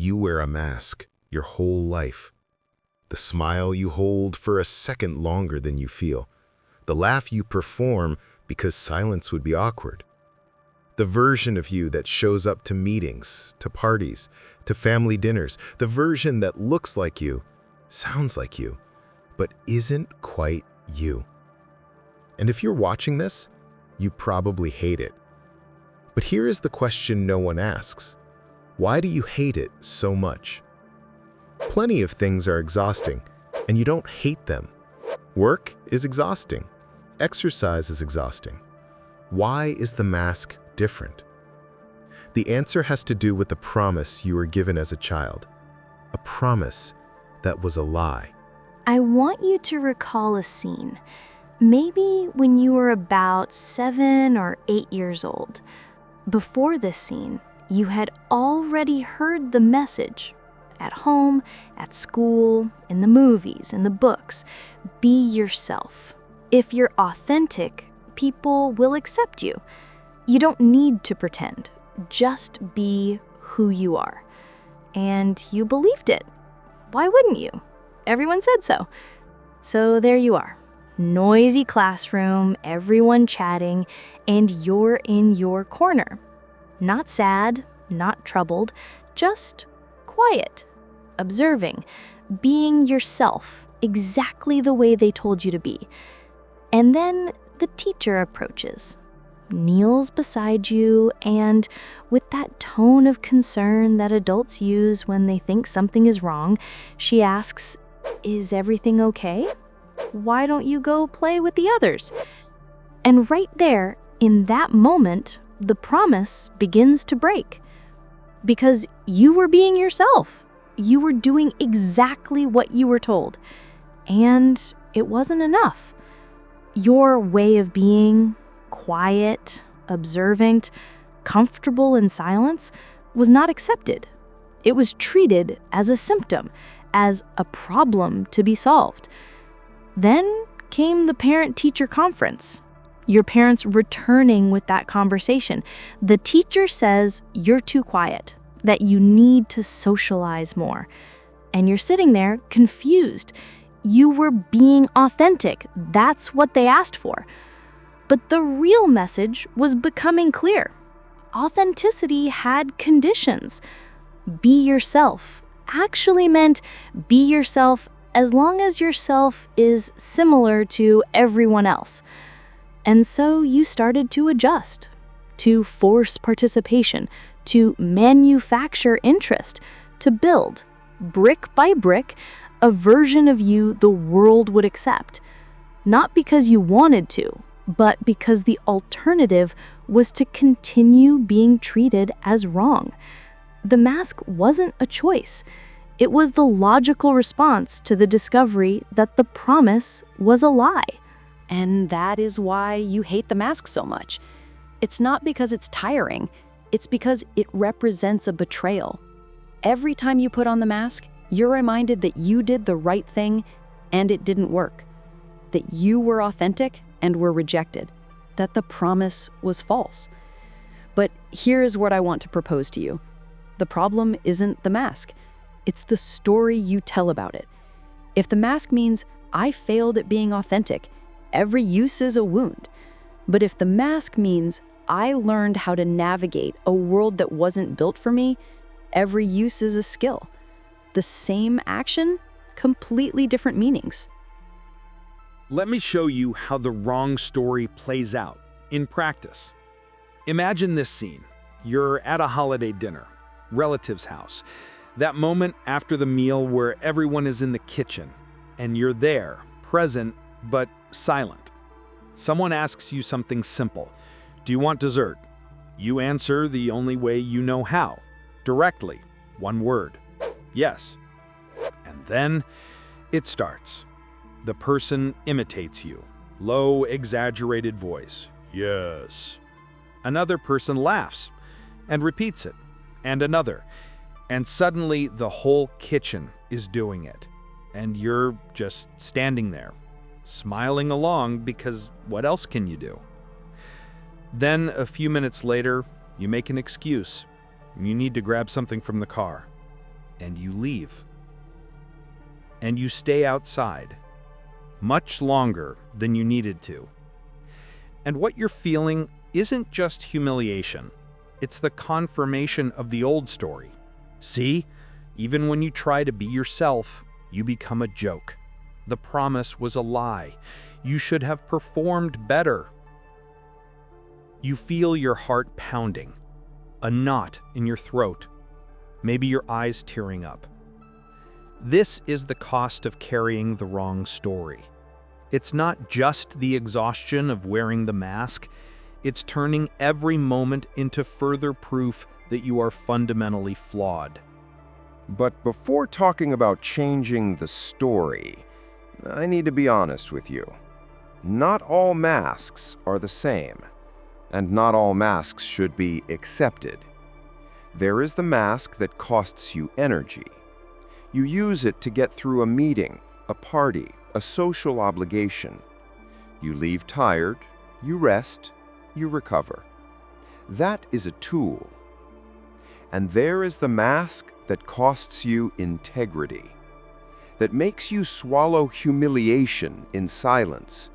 You wear a mask your whole life. The smile you hold for a second longer than you feel. The laugh you perform because silence would be awkward. The version of you that shows up to meetings, to parties, to family dinners. The version that looks like you, sounds like you, but isn't quite you. And if you're watching this, you probably hate it. But here is the question no one asks. Why do you hate it so much? Plenty of things are exhausting, and you don't hate them. Work is exhausting. Exercise is exhausting. Why is the mask different? The answer has to do with the promise you were given as a child. A promise that was a lie. I want you to recall a scene. Maybe when you were about 7 or 8 years old. Before this scene, you had already heard the message. At home, at school, in the movies, in the books. Be yourself. If you're authentic, people will accept you. You don't need to pretend. Just be who you are. And you believed it. Why wouldn't you? Everyone said so. So there you are. Noisy classroom, everyone chatting, and you're in your corner. Not sad, not troubled, just quiet, observing, being yourself, exactly the way they told you to be. And then the teacher approaches, kneels beside you, and with that tone of concern that adults use when they think something is wrong, she asks, "Is everything okay? Why don't you go play with the others?" And right there, in that moment, the promise begins to break. Because you were being yourself. You were doing exactly what you were told. And it wasn't enough. Your way of being, quiet, observant, comfortable in silence, was not accepted. It was treated as a symptom, as a problem to be solved. Then came the parent-teacher conference. Your parents returning with that conversation. The teacher says you're too quiet, that you need to socialize more. And you're sitting there confused. You were being authentic. That's what they asked for. But the real message was becoming clear. Authenticity had conditions. Be yourself actually meant be yourself as long as yourself is similar to everyone else. And so you started to adjust, to force participation, to manufacture interest, to build, brick by brick, a version of you the world would accept. Not because you wanted to, but because the alternative was to continue being treated as wrong. The mask wasn't a choice. It was the logical response to the discovery that the promise was a lie. And that is why you hate the mask so much. It's not because it's tiring, it's because it represents a betrayal. Every time you put on the mask, you're reminded that you did the right thing and it didn't work. That you were authentic and were rejected. That the promise was false. But here's what I want to propose to you. The problem isn't the mask. It's the story you tell about it. If the mask means I failed at being authentic, every use is a wound. But if the mask means I learned how to navigate a world that wasn't built for me, every use is a skill. The same action, completely different meanings. Let me show you how the wrong story plays out in practice. Imagine this scene. You're at a holiday dinner, relative's house. That moment after the meal where everyone is in the kitchen, and you're there, present, but silent. Someone asks you something simple. Do you want dessert? You answer the only way you know how, directly, one word. Yes. And then it starts. The person imitates you. Low, exaggerated voice. Yes. Another person laughs and repeats it. And another. And suddenly the whole kitchen is doing it. And you're just standing there, smiling along because what else can you do? Then a few minutes later, you make an excuse. You need to grab something from the car. and you leave. And you stay outside, much longer than you needed to. And what you're feeling isn't just humiliation. It's the confirmation of the old story. See, even when you try to be yourself, you become a joke. The promise was a lie. You should have performed better. You feel your heart pounding, a knot in your throat, maybe your eyes tearing up. This is the cost of carrying the wrong story. It's not just the exhaustion of wearing the mask, it's turning every moment into further proof that you are fundamentally flawed. But before talking about changing the story, I need to be honest with you. Not all masks are the same, and not all masks should be accepted. There is the mask that costs you energy. You use it to get through a meeting, a party, a social obligation. You leave tired, you rest, you recover. That is a tool. And there is the mask that costs you integrity, that makes you swallow humiliation in silence,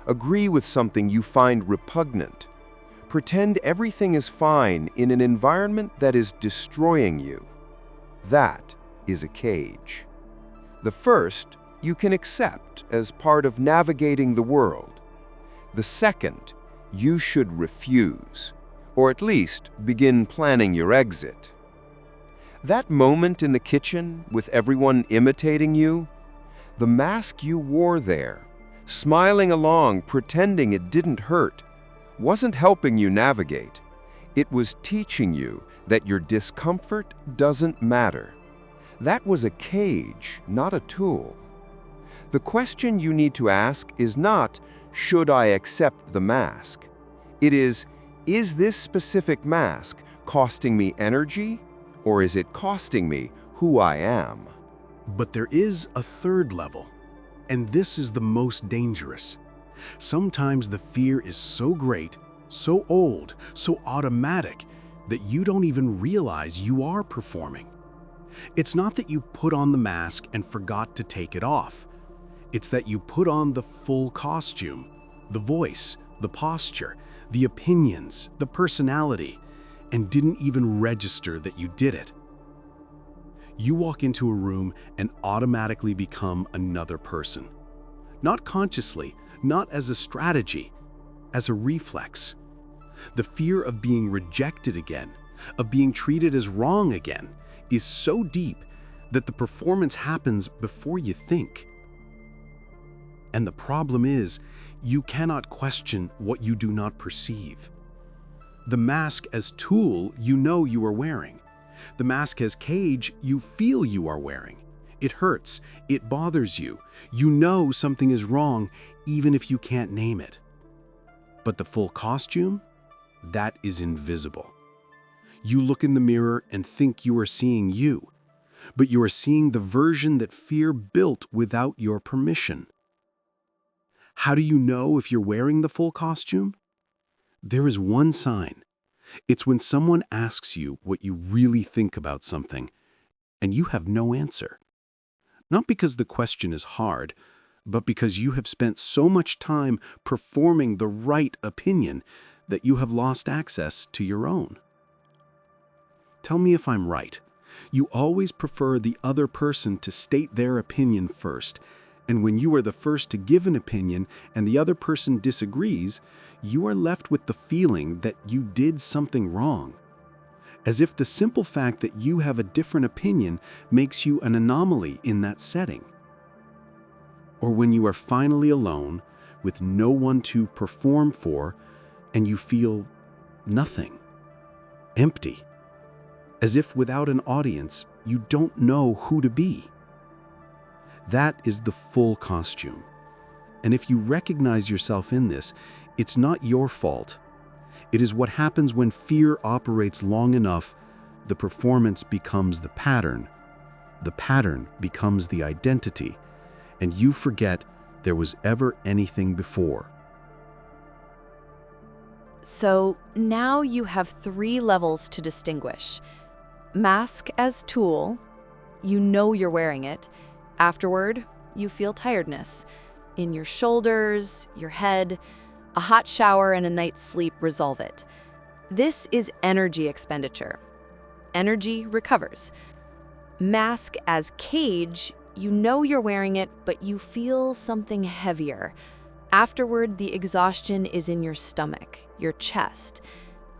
agree with something you find repugnant, pretend everything is fine in an environment that is destroying you. That is a cage. The first you can accept as part of navigating the world. The second you should refuse, or at least begin planning your exit. That moment in the kitchen with everyone imitating you, the mask you wore there, smiling along pretending it didn't hurt, wasn't helping you navigate. It was teaching you that your discomfort doesn't matter. That was a cage, not a tool. The question you need to ask is not, should I accept the mask? It is this specific mask costing me energy, or is it costing me who I am? But there is a third level, and this is the most dangerous. Sometimes the fear is so great, so old, so automatic, that you don't even realize you are performing. It's not that you put on the mask and forgot to take it off. It's that you put on the full costume, the voice, the posture, the opinions, the personality, and didn't even register that you did it. You walk into a room and automatically become another person. Not consciously, not as a strategy, as a reflex. The fear of being rejected again, of being treated as wrong again, is so deep that the performance happens before you think. And the problem is, you cannot question what you do not perceive. The mask as tool you know you are wearing. The mask as cage you feel you are wearing. It hurts, it bothers you. You know something is wrong even if you can't name it. But the full costume? That is invisible. You look in the mirror and think you are seeing you, but you are seeing the version that fear built without your permission. How do you know if you're wearing the full costume? There is one sign. It's when someone asks you what you really think about something, and you have no answer. Not because the question is hard, but because you have spent so much time performing the right opinion that you have lost access to your own. Tell me if I'm right. You always prefer the other person to state their opinion first, and when you are the first to give an opinion and the other person disagrees, you are left with the feeling that you did something wrong. As if the simple fact that you have a different opinion makes you an anomaly in that setting. Or when you are finally alone, with no one to perform for, and you feel nothing, empty. As if without an audience, you don't know who to be. That is the full costume. And if you recognize yourself in this, it's not your fault. It is what happens when fear operates long enough, the performance becomes the pattern becomes the identity, and you forget there was ever anything before. So now you have 3 levels to distinguish: mask as tool, you know you're wearing it. Afterward, you feel tiredness in your shoulders, your head. A hot shower and a night's sleep resolve it. This is energy expenditure. Energy recovers. Mask as cage, you know you're wearing it, but you feel something heavier. Afterward, the exhaustion is in your stomach, your chest.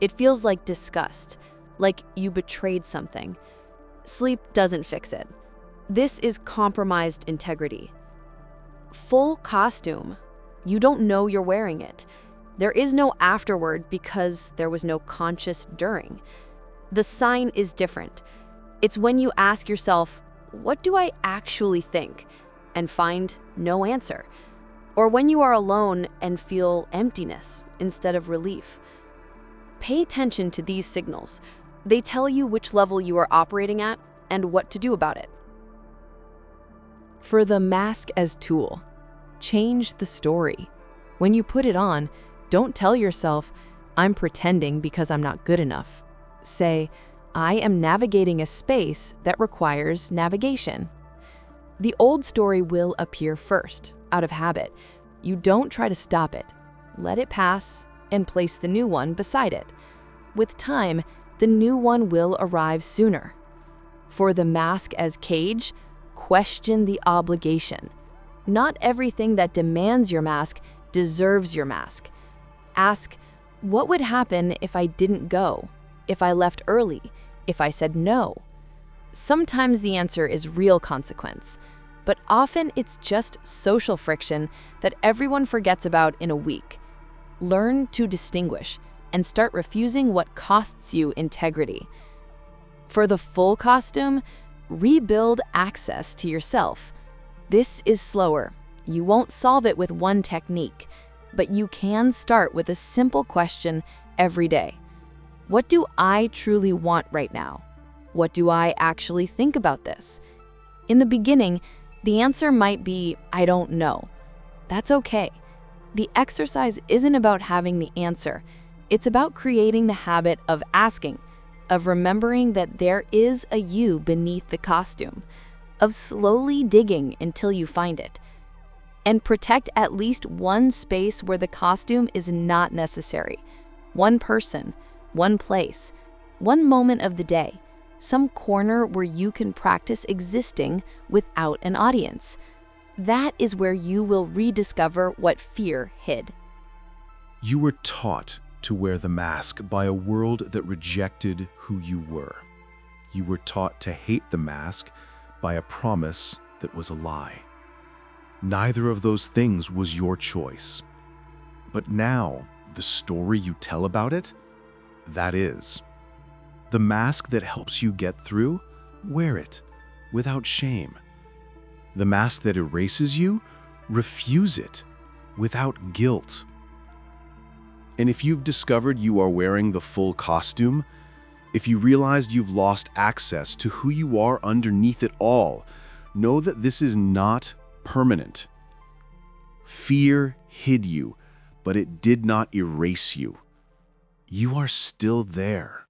It feels like disgust, like you betrayed something. Sleep doesn't fix it. This is compromised integrity. Full costume. You don't know you're wearing it. There is no afterward because there was no conscious during. The sign is different. It's when you ask yourself, what do I actually think? And find no answer. Or when you are alone and feel emptiness instead of relief. Pay attention to these signals. They tell you which level you are operating at and what to do about it. For the mask as tool, change the story. When you put it on, don't tell yourself, I'm pretending because I'm not good enough. Say, I am navigating a space that requires navigation. The old story will appear first, out of habit. You don't try to stop it. Let it pass and place the new one beside it. With time, the new one will arrive sooner. For the mask as cage, question the obligation. Not everything that demands your mask deserves your mask. Ask, what would happen if I didn't go? If I left early? If I said no? Sometimes the answer is real consequence, but often it's just social friction that everyone forgets about in a week. Learn to distinguish and start refusing what costs you integrity. For the full costume, rebuild access to yourself. This is slower. You won't solve it with one technique, but you can start with a simple question every day. What do I truly want right now? What do I actually think about this? In the beginning, the answer might be, I don't know. That's okay. The exercise isn't about having the answer. It's about creating the habit of asking, of remembering that there is a you beneath the costume, of slowly digging until you find it. And protect at least one space where the costume is not necessary. One person, one place, one moment of the day, some corner where you can practice existing without an audience. That is where you will rediscover what fear hid. You were taught to wear the mask by a world that rejected who you were. You were taught to hate the mask by a promise that was a lie. Neither of those things was your choice. But now, the story you tell about it, that is. The mask that helps you get through, wear it without shame. The mask that erases you, refuse it without guilt. And if you've discovered you are wearing the full costume, if you realized you've lost access to who you are underneath it all, know that this is not permanent. Fear hid you, but it did not erase you. You are still there.